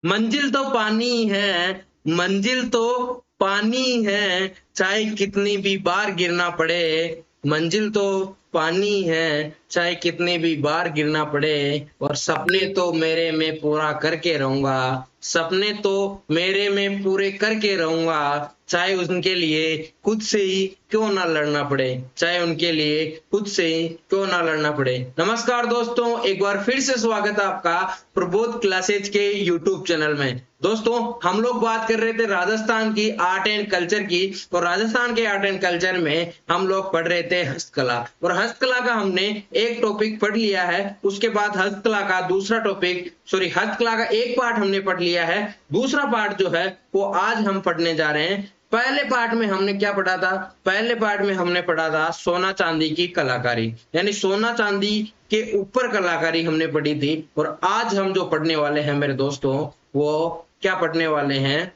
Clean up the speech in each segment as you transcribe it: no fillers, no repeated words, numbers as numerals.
मंजिल तो पानी है, मंजिल तो पानी है, चाहे कितनी भी बार गिरना पड़े। मंजिल तो पानी है, चाहे कितनी भी बार गिरना पड़े। और सपने तो मेरे में पूरा करके रहूंगा, सपने तो मेरे में पूरे करके रहूंगा, चाहे उनके लिए खुद से ही क्यों ना लड़ना पड़े, चाहे उनके लिए खुद से ही क्यों ना लड़ना पड़े। नमस्कार दोस्तों, एक बार फिर से स्वागत है आपका प्रबोध क्लासेज के यूट्यूब चैनल में। दोस्तों, हम लोग बात कर रहे थे राजस्थान की आर्ट एंड कल्चर की, और राजस्थान के आर्ट एंड कल्चर में हम लोग पढ़ रहे थे हस्तकला। और हस्तकला का हमने एक टॉपिक पढ़ लिया है, उसके बाद हस्तकला का दूसरा टॉपिक, सॉरी, हस्तकला का एक पार्ट हमने पढ़ लिया है, दूसरा पार्ट जो है वो आज हम पढ़ने जा रहे हैं। पहले पार्ट में हमने क्या पढ़ा था? पहले पार्ट में हमने पढ़ा था सोना चांदी की कलाकारी, यानी सोना चांदी के ऊपर कलाकारी हमने पढ़ी थी। और आज हम जो पढ़ने वाले हैं मेरे दोस्तों, वो क्या पढ़ने वाले हैं?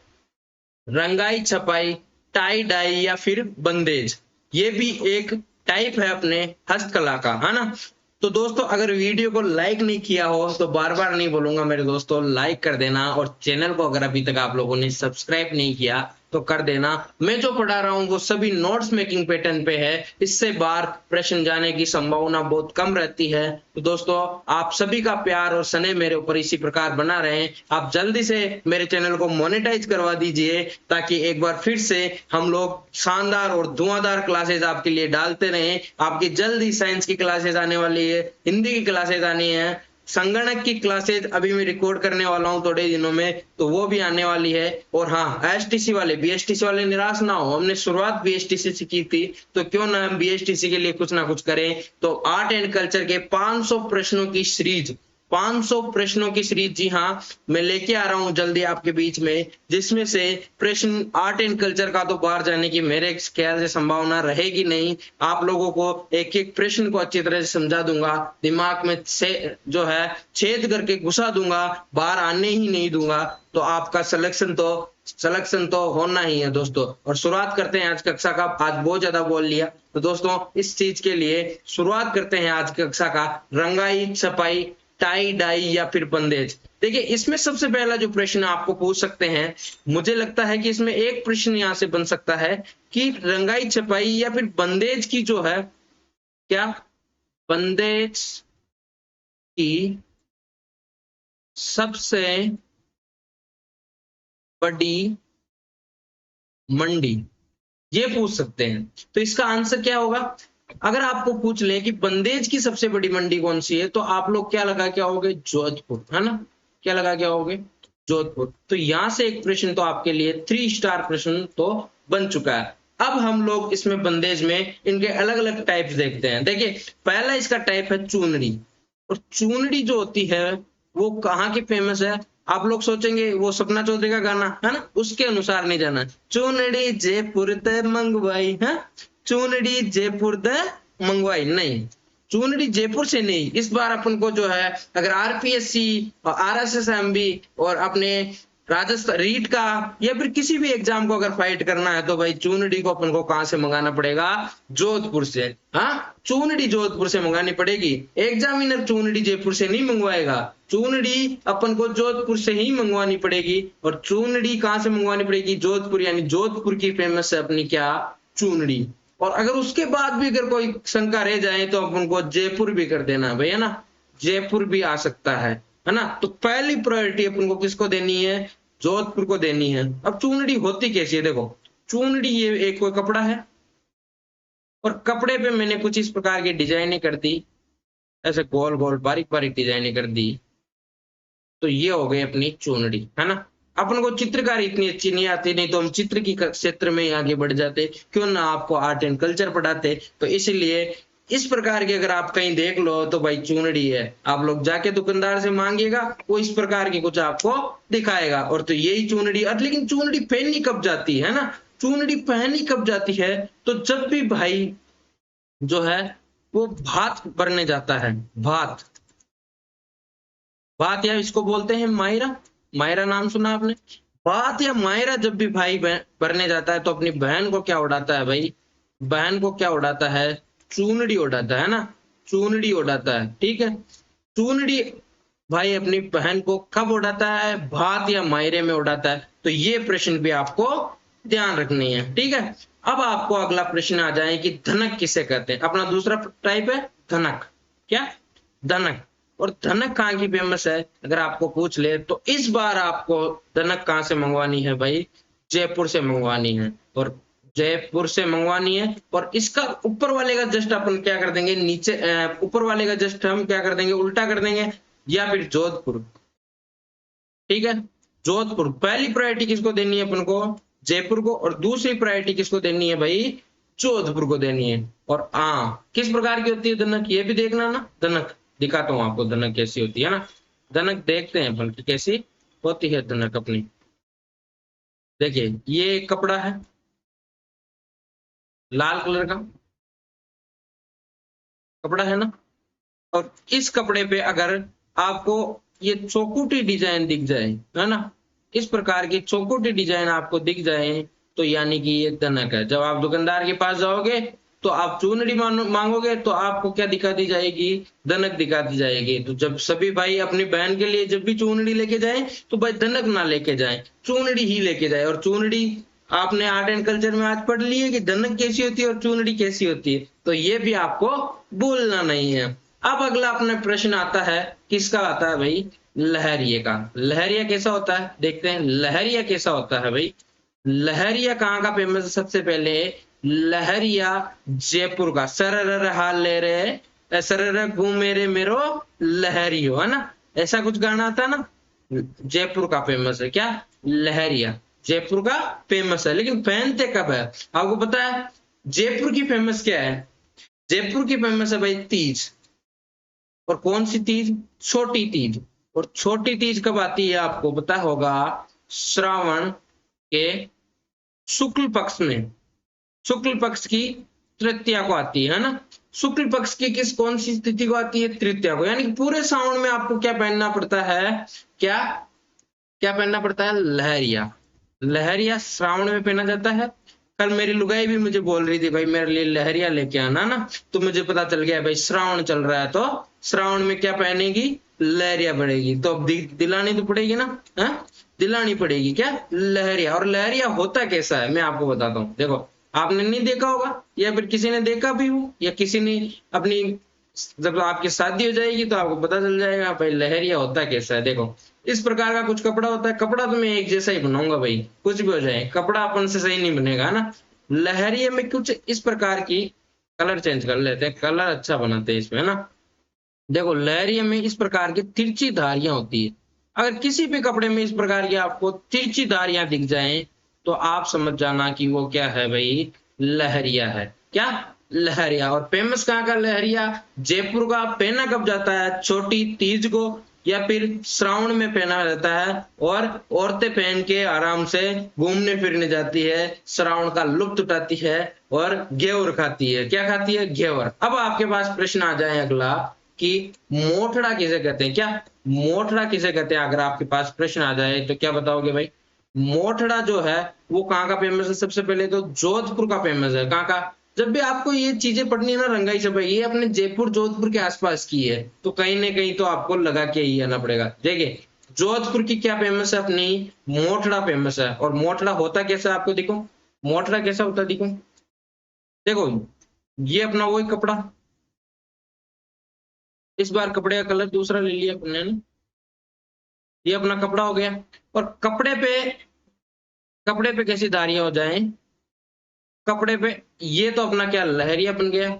रंगाई छपाई, टाई डाई या फिर बंदेज। ये भी एक टाइप है अपने हस्तकला का, है ना। तो दोस्तों, अगर वीडियो को लाइक नहीं किया हो तो बार बार नहीं बोलूंगा मेरे दोस्तों, लाइक कर देना। और चैनल को अगर अभी तक आप लोगों ने सब्सक्राइब नहीं किया तो कर देना। मैं जो पढ़ा रहा हूँ वो सभी नोट्स मेकिंग पैटर्न पे है, इससे बाहर प्रश्न जाने की संभावना बहुत कम रहती है। तो दोस्तों, आप सभी का प्यार और स्नेह मेरे ऊपर इसी प्रकार बना रहे। आप जल्दी से मेरे चैनल को मोनेटाइज करवा दीजिए, ताकि एक बार फिर से हम लोग शानदार और धुआंधार क्लासेस आपके लिए डालते रहें। आपकी जल्दी साइंस की क्लासेस आने वाली है, हिंदी की क्लासेस आनी है, संगणक की क्लासेज अभी मैं रिकॉर्ड करने वाला हूं थोड़े दिनों में, तो वो भी आने वाली है। और हाँ, एसटीसी वाले, बीएसटीसी वाले निराश ना हो, हमने शुरुआत बीएसटीसी से की थी, तो क्यों ना हम बीएसटीसी के लिए कुछ ना कुछ करें। तो आर्ट एंड कल्चर के 500 प्रश्नों की सीरीज, 500 प्रश्नों की सीरीज, जी हाँ, मैं लेके आ रहा हूं जल्दी आपके बीच में, जिसमें से प्रश्न आर्ट एंड कल्चर का तो बाहर जाने की मेरे ख्याल से संभावना रहेगी नहीं। आप लोगों को एक एक प्रश्न को अच्छी तरह से समझा दूंगा, दिमाग में से जो है छेद करके घुसा दूंगा, बाहर आने ही नहीं दूंगा। तो आपका सिलेक्शन तो होना ही है दोस्तों। और शुरुआत करते हैं आज कक्षा का। आज बहुत ज्यादा बोल लिया, तो दोस्तों इस चीज के लिए शुरुआत करते हैं आज कक्षा का। रंगाई छपाई, टाई डाई या फिर बंदेज। देखिए, इसमें सबसे पहला जो प्रश्न आपको पूछ सकते हैं, मुझे लगता है कि इसमें एक प्रश्न यहां से बन सकता है कि रंगाई छपाई या फिर बंदेज की जो है, क्या बंदेज की सबसे बड़ी मंडी, ये पूछ सकते हैं। तो इसका आंसर क्या होगा? अगर आपको पूछ ले कि बंदेज की सबसे बड़ी मंडी कौन सी है, तो आप लोग क्या लगा के आओगे? जोधपुर, है ना। क्या लगा के आओगे? जोधपुर। तो यहां से एक प्रश्न तो आपके लिए 3 स्टार प्रश्न तो बन चुका है। अब हम लोग इसमें बंदेज में इनके अलग अलग टाइप्स देखते हैं। देखिए, पहला इसका टाइप है चूनड़ी। और चूनड़ी जो होती है वो कहाँ की फेमस है? आप लोग सोचेंगे वो सपना चौधरी का गाना है ना, उसके अनुसार नहीं जाना। चूनड़ी जयपुर ते मंगवाई है, चूनड़ी जयपुर ते मंगवाई नहीं, चूनड़ी जयपुर से नहीं। इस बार अपन को जो है, अगर आरपीएससी और आरएसएसएमबी और अपने राजस्थान रीट का या फिर किसी भी एग्जाम को अगर फाइट करना है, तो भाई चूनड़ी को अपन को कहां से मंगाना पड़ेगा? जोधपुर से। हाँ, चूनड़ी जोधपुर से मंगानी पड़ेगी। एग्जामिनर चूनड़ी जयपुर से नहीं मंगवाएगा, चूनड़ी अपन को जोधपुर से ही मंगवानी पड़ेगी। और चूनड़ी कहां से मंगवानी पड़ेगी? जोधपुर, यानी जोधपुर की फेमस है अपनी क्या? चूनड़ी। और अगर उसके बाद भी अगर कोई शंका रह जाए तो अपन को जयपुर भी कर देना भैया ना, जयपुर भी आ सकता है ना। तो पहली प्रायोरिटी अपन को किसको देनी है? जोधपुर को देनी है। अब चूनड़ी होती कैसी है? देखो, चूनड़ी ये एक कोई कपड़ा है, और कपड़े पे मैंने कुछ इस प्रकार की डिजाइनिंग कर दी, ऐसे गोल गोल बारीक बारीक डिजाइनिंग कर दी। तो ये हो गई अपनी चूनड़ी, है ना। अपन को चित्रकारी इतनी अच्छी नहीं आती, नहीं तो हम चित्र की क्षेत्र में आगे बढ़ जाते, क्यों ना आपको आर्ट एंड कल्चर पढ़ाते। तो इसलिए इस प्रकार की अगर आप कहीं देख लो तो भाई चूनड़ी है, आप लोग जाके दुकानदार से मांगिएगा, वो इस प्रकार की कुछ आपको दिखाएगा, और तो यही चूनड़ी। और लेकिन चूनड़ी पहनी कब जाती है ना? चूनड़ी पहनी कब जाती है? तो जब भी भाई जो है वो भात भरने जाता है, भात, बात, या इसको बोलते हैं मायरा। मायरा नाम सुना आपने? बात या मायरा जब भी भाई भरने जाता है, तो अपनी बहन को क्या उड़ाता है भाई? बहन को क्या उड़ाता है? चूनड़ी उड़ाता है ना, चूनड़ी उड़ाता है। ठीक है, चूनड़ी भाई अपनी बहन को कब उड़ाता है, भात या मायरे में उड़ाता है? तो ये प्रश्न भी आपको ध्यान रखनी है, ठीक है। अब आपको अगला प्रश्न आ जाए कि धनक किसे कहते हैं। अपना दूसरा टाइप है धनक। क्या? धनक। और धनक कहाँ की फेमस है अगर आपको पूछ ले तो इस बार आपको धनक कहाँ से मंगवानी है भाई? जयपुर से मंगवानी है। और जयपुर से मंगवानी है, और इसका ऊपर वाले का जस्ट अपन क्या कर देंगे, नीचे ऊपर वाले का जस्ट हम क्या कर देंगे, उल्टा कर देंगे, या फिर जोधपुर। ठीक है, जोधपुर। पहली प्रायोरिटी किसको देनी है अपन को? जयपुर को। और दूसरी प्रायोरिटी किसको देनी है भाई? जोधपुर को देनी है। और किस प्रकार की होती है धनक, ये भी देखना ना। धनक दिखाता हूं आपको धनक कैसी होती है ना। धनक देखते हैं अपन की कैसी होती है धनक अपनी। देखिए ये एक कपड़ा है लाल कलर का कपड़ा है ना, और इस कपड़े पे अगर आपको ये चौकुटी डिजाइन दिख जाए, है ना, इस प्रकार की चौकुटी डिजाइन आपको दिख जाए तो यानी कि ये धनक है। जब आप दुकानदार के पास जाओगे तो आप चूनड़ी मांगोगे तो आपको क्या दिखा दी जाएगी? धनक दिखा दी जाएगी। तो जब सभी भाई अपनी बहन के लिए जब भी चूनड़ी लेके जाएं तो भाई धनक ना लेके जाएं, चूनड़ी ही लेके जाए। और चूनड़ी आपने आर्ट एंड कल्चर में आज पढ़ ली है कि धनक कैसी होती है और चूनड़ी कैसी होती है, तो ये भी आपको भूलना नहीं है। अब अगला अपना प्रश्न आता है, किसका आता है भाई? लहरिये का। लहरिया कैसा होता है देखते हैं। लहरिया कैसा होता है भाई? लहरिया कहाँ का फेमस है? सबसे पहले लहरिया जयपुर का। सरर हाल ले रे सरर घूमे रे मेरो लहरियो, है ना, ऐसा कुछ गाना आता है ना। जयपुर का फेमस है क्या? लहरिया जयपुर का फेमस है। लेकिन पहनते कब है आपको पता है? जयपुर की फेमस क्या है? जयपुर की फेमस है भाई तीज। और कौन सी तीज? छोटी तीज। और छोटी तीज कब आती है आपको पता होगा? श्रावण के शुक्ल पक्ष में, शुक्ल पक्ष की तृतीया को आती है ना। शुक्ल पक्ष की कौन सी तिथि को आती है? तृतीया को। यानी कि पूरे सावन में आपको क्या पहनना पड़ता है? क्या क्या पहनना पड़ता है? लहरिया। लहरिया श्रावण में पहना जाता है। कल मेरी लुगाई भी मुझे बोल रही थी भाई मेरे लिए लहरिया लेके आना ना, तो मुझे पता चल गया भाई श्रावण चल रहा है तो श्रावण में क्या पहनेगी? लहरिया पड़ेगी। तो अब दिलानी तो पड़ेगी ना, है? दिलानी पड़ेगी क्या? लहरिया। और लहरिया होता कैसा है मैं आपको बताता हूँ। देखो आपने नहीं देखा होगा, या फिर किसी ने देखा भी हो, या किसी ने अपनी, जब आपकी शादी हो जाएगी तो आपको पता चल जाएगा भाई लहरिया होता कैसा है। देखो इस प्रकार का कुछ कपड़ा होता है। कपड़ा तो मैं एक जैसा ही बनाऊंगा भाई, कुछ भी हो जाए कपड़ा अपन से सही नहीं बनेगा ना। लहरिया में कुछ इस प्रकार की, कलर चेंज कर लेते हैं, कलर अच्छा बनाते हैं इसमें ना। देखो लहरिया में इस प्रकार की तिरछी धारियां होती है। अगर किसी भी कपड़े में इस प्रकार की आपको तिरछी धारियां दिख जाएं तो आप समझ जाना कि वो क्या है भाई? लहरिया है। क्या? लहरिया। और फेमस कहाँ का लहरिया? जयपुर का। पहना कब जाता है? छोटी तीज को या फिर श्रावण में पहना जाता है। और औरतें पहन के आराम से घूमने फिरने जाती है, श्रावण का लुत्फ उठाती है और घेवर खाती है। क्या खाती है? घेवर। अब आपके पास प्रश्न आ जाए अगला कि मोठड़ा किसे कहते हैं। क्या? मोठड़ा किसे कहते हैं अगर आपके पास प्रश्न आ जाए तो क्या बताओगे भाई? मोठड़ा जो है वो कहाँ का फेमस है? सबसे पहले तो जोधपुर का फेमस है। कहाँ का? जब भी आपको ये चीजें पढ़नी है ना रंगाई छपाई, ये अपने जयपुर जोधपुर के आसपास की है तो कहीं ना कहीं तो आपको लगा के ही आना पड़ेगा। देखिए जोधपुर की क्या फेमस है? अपनी मोठड़ा फेमस है। और मोठड़ा होता कैसा आपको दिखो, मोठड़ा कैसा होता दिखो। देखो ये अपना वही कपड़ा, इस बार कपड़े का कलर दूसरा ले लिया अपने ने। ये अपना कपड़ा हो गया। और कपड़े पे कैसी धारियां हो जाए? कपड़े पे ये तो अपना क्या लहरिया बन गया।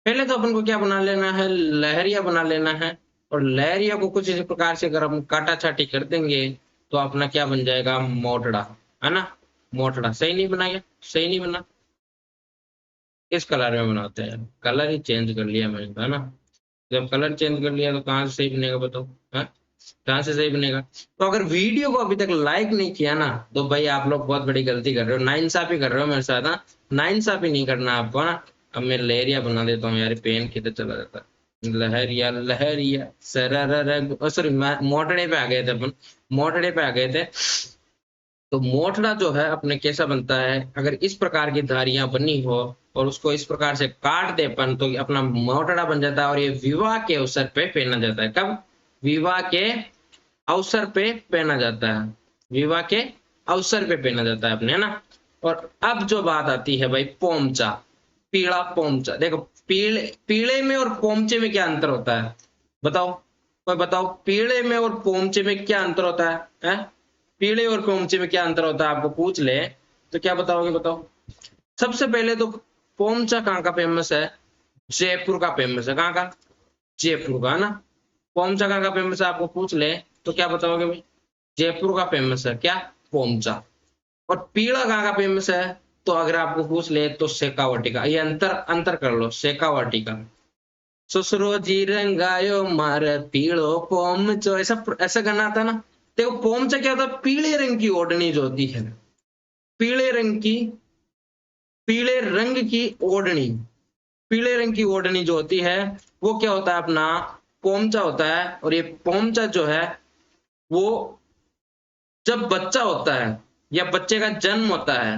पहले तो अपन को क्या बना लेना है? लहरिया बना लेना है। और लहरिया को कुछ इस प्रकार से अगर हम काटा छाटी कर देंगे तो अपना क्या बन जाएगा? मोटड़ा, है ना। मोटड़ा सही नहीं बना गया? सही नहीं बना। किस कलर में बनाते हैं? कलर ही चेंज कर लिया मैंने, है ना। जब कलर चेंज कर लिया तो कहाँ से सही बनेगा बताओ? हाँ, कहाँ से सही बनेगा? तो अगर वीडियो को अभी तक लाइक नहीं किया ना तो भाई आप लोग बहुत बड़ी गलती कर रहे हो, नाइंसाफी कर रहे हो मेरे साथ। हाँ, नाइंसाफी नहीं करना आपको ना। अब मैं लहरिया बना देता हूँ यार, पेन किधर चला जाता है। लहरिया लहरिया सर, सॉरी मोटड़े पे आ गए थे अपन, मोटड़े पे आ गए थे। तो मोटड़ा जो है अपने कैसा बनता है? अगर इस प्रकार की धारियां बनी हो और उसको इस प्रकार से काट दे अपन तो अपना मोटड़ा बन जाता है। और ये विवाह के अवसर पे पहना जाता है। कब? विवाह के अवसर पे पहना जाता है, विवाह के अवसर पे पहना जाता है अपने, है ना। और अब जो बात आती है भाई पोमचा, पीला पोमचा। देखो पीले पीले में और पोमचे में क्या अंतर होता है, बताओ, कोई बताओ, पीले में और पोमचे में क्या अंतर होता है? पीले और पोमचे में क्या अंतर होता है आपको पूछ ले तो क्या बताओगे, बताओ। सबसे पहले तो पोमचा कहाँ का फेमस है? जयपुर का फेमस है। कहाँ का? जयपुर का, है ना। पोमचा कहाँ का फेमस है आपको पूछ ले तो क्या बताओगे भाई? जयपुर का फेमस है क्या? पोमचा। और पीला कहाँ का फेमस है तो अगर आपको पूछ ले तो शेखावाटी का। ये अंतर अंतर कर लो, शेखावाटी का। ससुरो जी रंगायो मारे पीलो पोमचो, ऐसा ऐसा गाना आता है ना। देखो पोमचा क्या होता है? पीले रंग की ओढ़नी जो होती है, पीले रंग की, पीले रंग की ओढ़नी, पीले रंग की ओढ़नी जो होती है वो क्या होता है अपना? पोमचा होता है। और ये पोमचा जो है वो जब बच्चा होता है या बच्चे का जन्म होता है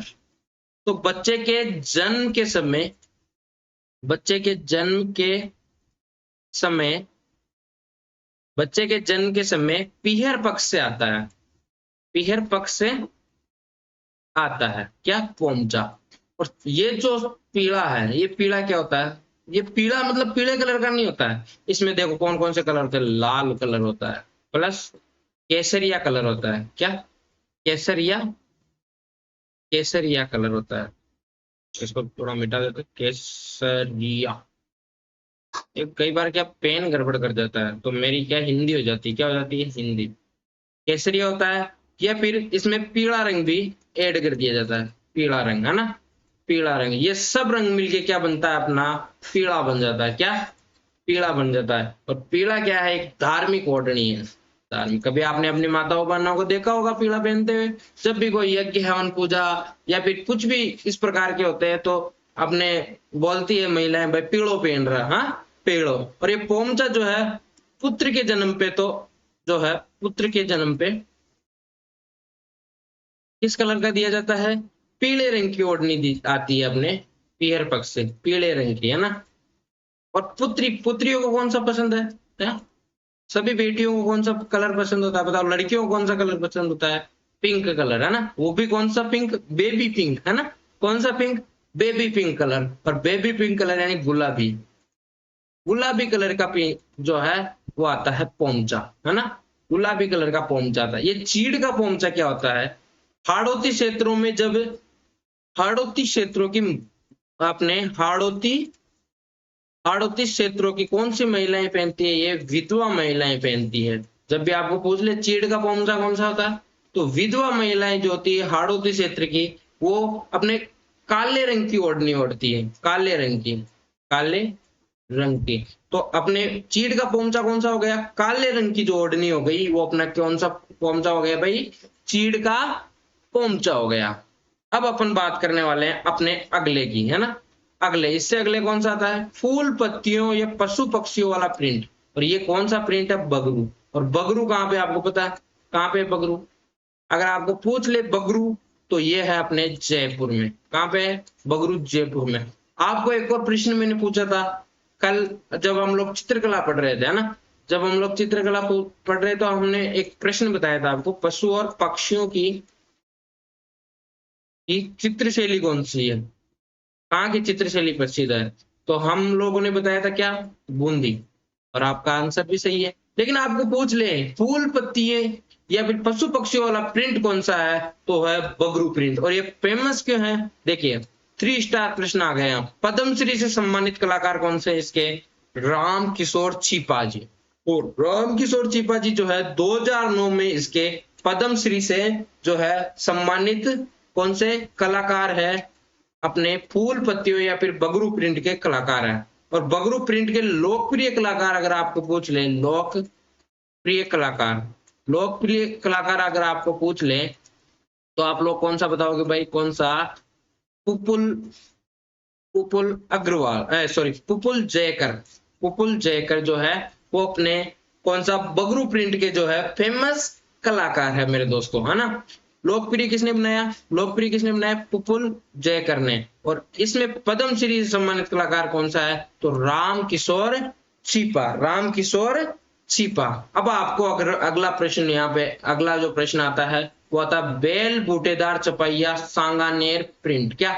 तो बच्चे के जन्म के समय, बच्चे के जन्म के समय, बच्चे के जन्म के समय पीहर पक्ष से आता है, पीहर पक्ष से आता है क्या? पोमचा। और ये जो पीला है, ये पीला क्या होता है? ये पीला मतलब पीले कलर का नहीं होता है। इसमें देखो कौन कौन से कलर होते हैं। लाल कलर होता है प्लस केसरिया कलर होता है। क्या? केसरिया, केसरिया कलर होता है। इसको थोड़ा मिटा देते हैं। केसरिया। एक कई बार क्या पेन गड़बड़ कर जाता है तो मेरी क्या हिंदी हो जाती है, क्या हो जाती है? हिंदी। केसरिया होता है। या फिर इसमें पीला रंग भी ऐड कर दिया जाता है, पीला रंग, है ना। पीला रंग, ये सब रंग मिलके क्या बनता है अपना? पीला बन जाता है। क्या? पीला बन जाता है। और पीला क्या है? एक धार्मिक ओढ़नी है, धार्मिक। कभी आपने अपनी माताओं बहनों को देखा होगा पीला पहनते हुए? जब भी कोई यज्ञ हवन पूजा या फिर कुछ भी इस प्रकार के होते हैं तो अपने बोलती है महिलाएं भाई पीलो पहन रहा, हाँ पीलो। और ये पोमचा जो है पुत्र के जन्म पे तो जो है पुत्र के जन्म पे किस कलर का दिया जाता है? पीले रंग की ओढ़नी दी आती है अपने पीहर पक्ष से, पीले रंग की, है ना। और पुत्री, पुत्रियों को कौन सा पसंद है? क्या? सभी बेटियों को कौन सा कलर पसंद होता है बताओ? लड़कियों को कौन सा कलर पसंद होता है? पिंक कलर, है ना। वो भी कौन सा पिंक? बेबी पिंक, है ना। कौन सा पिंक? Baby pink colour. और बेबी पिंक कलर यानी गुलाबी, गुलाबी कलर का पिंक जो है वो आता है पोमचा, है ना। गुलाबी कलर का पोमचा आता है। ये चीड़ का पोमचा क्या होता है? हाड़ौती क्षेत्रों में जब, हाड़ौती क्षेत्रों की, आपने हाड़ौती, हाड़ौती क्षेत्रों की कौन सी महिलाएं पहनती है? ये विधवा महिलाएं पहनती है। जब भी आपको पूछ ले चीड़ का पोमचा कौन सा होता है तो विधवा महिलाएं जो होती है हाड़ौती क्षेत्र की वो अपने काले रंग की ओढ़नी ओढ़ती है, काले रंग की, काले रंग की। तो अपने चीड़ का पोमचा कौन सा हो गया? काले रंग की जो ओढ़नी हो गई वो अपना कौन सा पोमचा हो गया भाई? चीड़ का पोमचा हो गया। अब अपन बात करने वाले हैं अपने अगले की, है ना। अगले, इससे अगले कौन सा आता है? फूल पत्तियों या पशु पक्षियों वाला प्रिंट। और ये कौन सा प्रिंट है? बगरू। और बगरू कहाँ पे आपको पता है? कहाँ पे बगरू? अगर आपको पूछ ले बगरू तो ये है अपने जयपुर में। कहाँ पे है बगरू? जयपुर में। आपको एक और प्रश्न मैंने पूछा था कल जब हम लोग चित्रकला पढ़ रहे थे, है ना। जब हम लोग चित्रकला पढ़ रहे तो हमने एक प्रश्न बताया था आपको, पशु और पक्षियों की चित्र शैली कौन सी है, कहाँ की चित्र शैली प्रसिद्ध है? तो हम लोगों ने बताया था क्या? बूंदी। और आपका आंसर भी सही है। लेकिन आपको पूछ ले फूल पत्तियां या फिर पशु पक्षियों वाला प्रिंट कौन सा है तो है बगरू प्रिंट। और ये फेमस क्यों है? देखिए 3 स्टार प्रश्न आ गए। पद्मश्री से सम्मानित कलाकार कौन से इसके? राम किशोर छिपा जी। और राम किशोर छिपा जी जो है 2009 में इसके पद्मश्री से जो है सम्मानित कौन से कलाकार है? अपने फूल पत्तियों या फिर बगरू प्रिंट के कलाकार हैं। और बगरू प्रिंट के लोकप्रिय कलाकार अगर आपको पूछ ले, लोकप्रिय कलाकार, लोकप्रिय कलाकार अगर आपको पूछ ले तो आप लोग कौन सा बताओगे भाई? कौन सा? पुपुल, पुपुल अग्रवाल, सॉरी पुपुल जयकर। पुपुल जयकर जो है वो अपने कौन सा बगरू प्रिंट के जो है फेमस कलाकार है मेरे दोस्तों, है ना। लोकप्रिय किसने बनाया? लोकप्रिय किसने बनाया? पुपुल जयकर ने। और इसमें पद्मश्री से सम्मानित कलाकार कौन सा है तो राम किशोर छिपा, राम किशोर छिपा। अब आपको अगर अगला प्रश्न यहाँ पे अगला जो प्रश्न आता है वो आता है बेल बूटेदार छपाई या सांगानेर प्रिंट। क्या?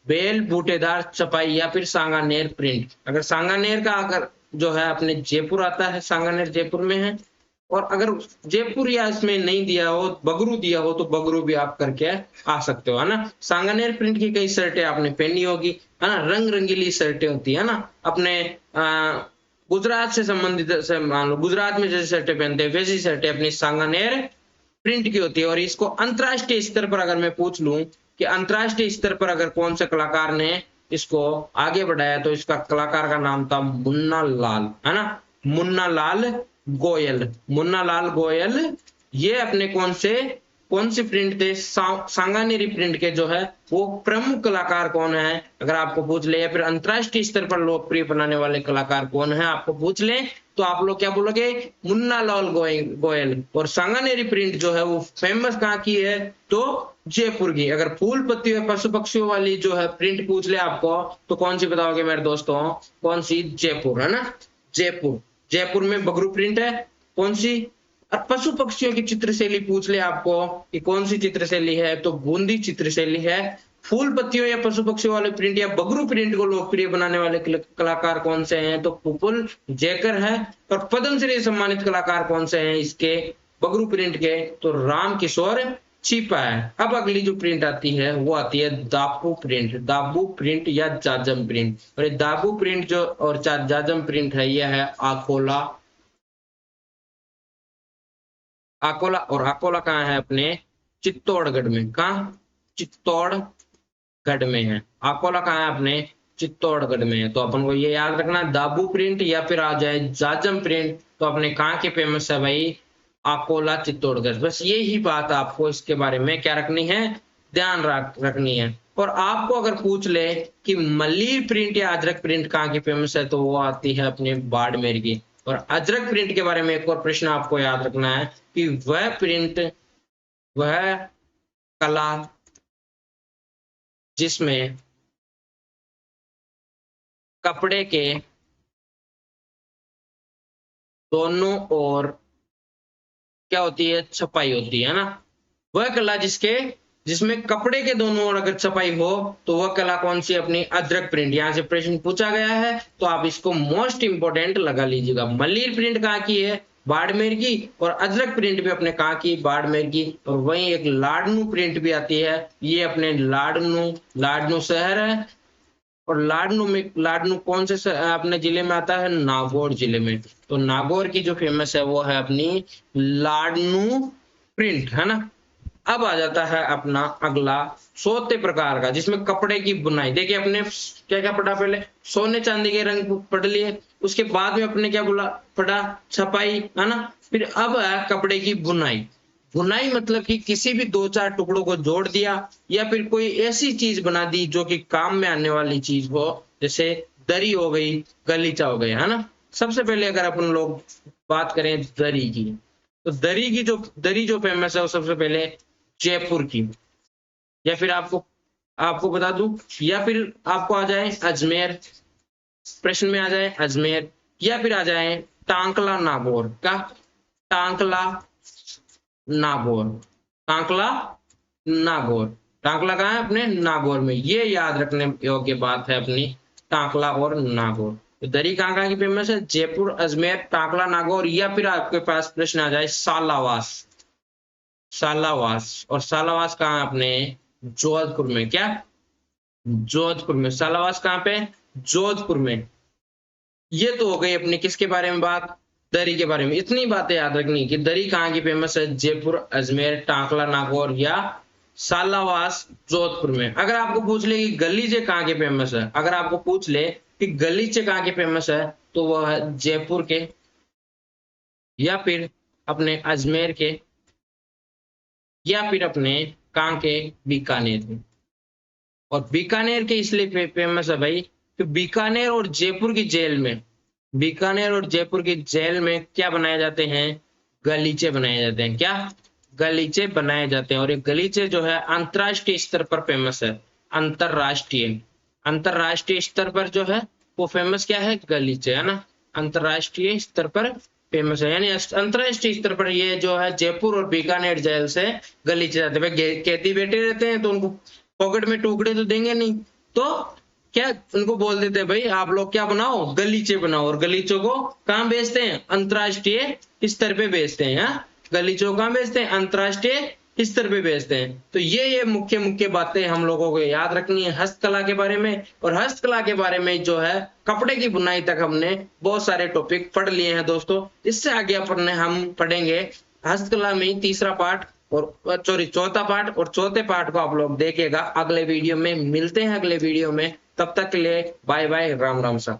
बेल बूटेदार छपाई या फिर सांगानेर प्रिंट। अगर सांगानेर का अगर जो है अपने जयपुर आता है, सांगानेर जयपुर में है, और अगर जयपुर या इसमें नहीं दिया हो, बगरू दिया हो, तो बगरू भी आप करके आ सकते हो, है ना। सांगानेर प्रिंट की कई शर्टें आपने पहनी होगी, है ना, रंग रंगीली शर्टें होती है ना अपने गुजरात से संबंधित से, मान लो गुजरात में जैसे शर्टें पहनते हैं वैसी शर्टें अपनी सांगानेर प्रिंट की होती है। और इसको अंतरराष्ट्रीय स्तर पर अगर मैं पूछ लूं कि अंतरराष्ट्रीय स्तर पर अगर कौन से कलाकार ने इसको आगे बढ़ाया, तो इसका कलाकार का नाम था मुन्ना लाल, है ना, मुन्ना लाल गोयल। मुन्ना लाल गोयल ये अपने कौन से प्रिंट थे, सांगानेरी प्रिंट के जो है वो प्रमुख कलाकार कौन है अगर आपको पूछ ले, या फिर अंतरराष्ट्रीय स्तर पर लोकप्रिय बनाने वाले कलाकार कौन है आपको पूछ ले, तो आप लोग क्या बोलोगे, मुन्ना लाल गोयल। और सांगानेरी प्रिंट जो है वो फेमस कहाँ की है, तो जयपुर की। अगर फूल पत्ती और पशु पक्षियों वाली जो है प्रिंट पूछ ले आपको, तो कौन सी बताओगे मेरे दोस्तों, कौन सी, जयपुर, है ना, जयपुर। जयपुर में बगरू प्रिंट है, कौन सी। और पशु पक्षियों की चित्रशैली पूछ ले आपको कि कौन सी चित्रशैली है, तो बूंदी चित्रशैली है। फूल पत्तियों या पशु पक्षियों वाले प्रिंट या बगरू प्रिंट को लोकप्रिय बनाने वाले कलाकार कौन से हैं, तो पुपुल जयकर है। और पद्मश्री सम्मानित कलाकार कौन से हैं इसके, बगरू प्रिंट के, तो राम किशोर छिपा है। अब अगली जो प्रिंट आती है वो आती है दाबू प्रिंट। दाबू प्रिंट या जाजम प्रिंट। और ये दाबू प्रिंट जो और जाजम प्रिंट है, यह है आकोला। अकोला, और अकोला कहाँ है, अपने चित्तौड़गढ़ में। कहाँ, चित्तौड़गढ़ में है। अकोला कहाँ है, अपने चित्तौड़गढ़ में है। तो अपन को ये याद रखना, दाबू प्रिंट या फिर आ जाए जाजम प्रिंट, तो अपने कहाँ के फेमस है भाई, अकोला चित्तौड़गढ़। बस ये ही बात आपको इसके बारे में क्या रखनी है, ध्यान रखनी है। और आपको अगर पूछ ले कि मल्लीर प्रिंट या अजरक प्रिंट कहाँ की फेमस है, तो वो आती है अपने बाड़मेर की। और अजरक प्रिंट के बारे में एक और प्रश्न आपको याद रखना है कि वह प्रिंट, वह कला जिसमें कपड़े के दोनों ओर क्या होती है, छपाई होती है ना। वह कला जिसमें कपड़े के दोनों ओर अगर छपाई हो, तो वह कला कौन सी, अपनी अजरक प्रिंट। यहां से प्रश्न पूछा गया है, तो आप इसको मोस्ट इंपोर्टेंट लगा लीजिएगा। मल्लीर प्रिंट कहाँ की है, बाड़मेर की। और अजरक प्रिंट भी अपने कहाँ की, बाड़मेर की। और वहीं एक लाडनू प्रिंट भी आती है, ये अपने लाडनू शहर है। और लाडनू कौन से अपने जिले में आता है, नागौर जिले में। तो नागौर की जो फेमस है वो है अपनी लाडनू प्रिंट, है ना। अब आ जाता है अपना अगला सोते प्रकार का, जिसमें कपड़े की बुनाई। देखिए अपने क्या क्या पढ़ा, पहले सोने चांदी के रंग पढ़ लिए, उसके बाद में अपने क्या पढ़ा, छपाई, है ना। फिर अब है कपड़े की बुनाई। बुनाई मतलब कि किसी भी दो चार टुकड़ों को जोड़ दिया, या फिर कोई ऐसी चीज बना दी जो कि काम में आने वाली चीज हो, जैसे दरी हो गई, गलीचा हो गया, है ना। सबसे पहले अगर अपन लोग बात करें दरी की, तो दरी जो फेमस है वो सबसे पहले जयपुर की। या फिर आपको बता दूं, या फिर आपको आ जाए अजमेर, प्रश्न में आ जाए अजमेर, या फिर आ जाए टांकला नागौर का, टांकला नागौर, टांकला नागौर। टांकला कहाँ है, अपने नागौर में। ये याद रखने योग्य बात है अपनी, टांकला और नागौर। तो दरी कहाँ की फेमस है, जयपुर, अजमेर, टांकला, नागौर। या फिर आपके पास प्रश्न आ जाए सालावास, सालावास। और सालावास कहाँ है, अपने जोधपुर में। क्या, जोधपुर में। सालावास कहाँ पे, जोधपुर में। ये तो हो गई अपनी किसके बारे में बात, दरी के बारे में। इतनी बातें याद रखनी कि दरी कहाँ की फेमस है, जयपुर, अजमेर, टांकला, नागौर या सालावास, जोधपुर में। अगर आपको पूछ ले कि गलीचे कहाँ के फेमस है, अगर आपको पूछ ले कि गलीचे कहाँ के फेमस है, तो वह है जयपुर के, या फिर अपने अजमेर के, या फिर अपने कहाँ के, बीकानेर के। और बीकानेर के इसलिए फेमस है भाई कि बीकानेर और जयपुर की जेल में, बीकानेर और जयपुर की जेल में क्या बनाए जाते हैं, गलीचे बनाए जाते हैं। क्या, गलीचे बनाए जाते हैं। और ये गलीचे जो है अंतरराष्ट्रीय स्तर पर फेमस है। अंतरराष्ट्रीय स्तर पर जो है वो फेमस क्या है, गलीचे, है ना। अंतरराष्ट्रीय स्तर पर फेमस है, यानी अंतरराष्ट्रीय स्तर पर ये जो है जयपुर और बीकानेर जेल से गलीचे जाते हैं। भाई कैदी बैठे रहते हैं तो उनको पॉकेट में टुकड़े तो देंगे नहीं, तो क्या उनको बोल देते हैं भाई आप लोग क्या बनाओ, गलीचे बनाओ, और गलीचों को कहाँ बेचते हैं, अंतरराष्ट्रीय स्तर पे बेचते हैं। हाँ, गलीचों कहाँ बेचते हैं, अंतरराष्ट्रीय स्तर पे बेचते हैं। तो ये मुख्य मुख्य बातें हम लोगों को याद रखनी है हस्तकला के बारे में। और हस्तकला के बारे में जो है कपड़े की बुनाई तक हमने बहुत सारे टॉपिक पढ़ लिए हैं दोस्तों। इससे आगे अपन हम पढ़ेंगे हस्तकला में तीसरा पार्ट और सॉरी चौथा पार्ट, और चौथे पार्ट को आप लोग देखिएगा अगले वीडियो में। मिलते हैं अगले वीडियो में, तब तक के लिए बाय बाय, राम राम साहब।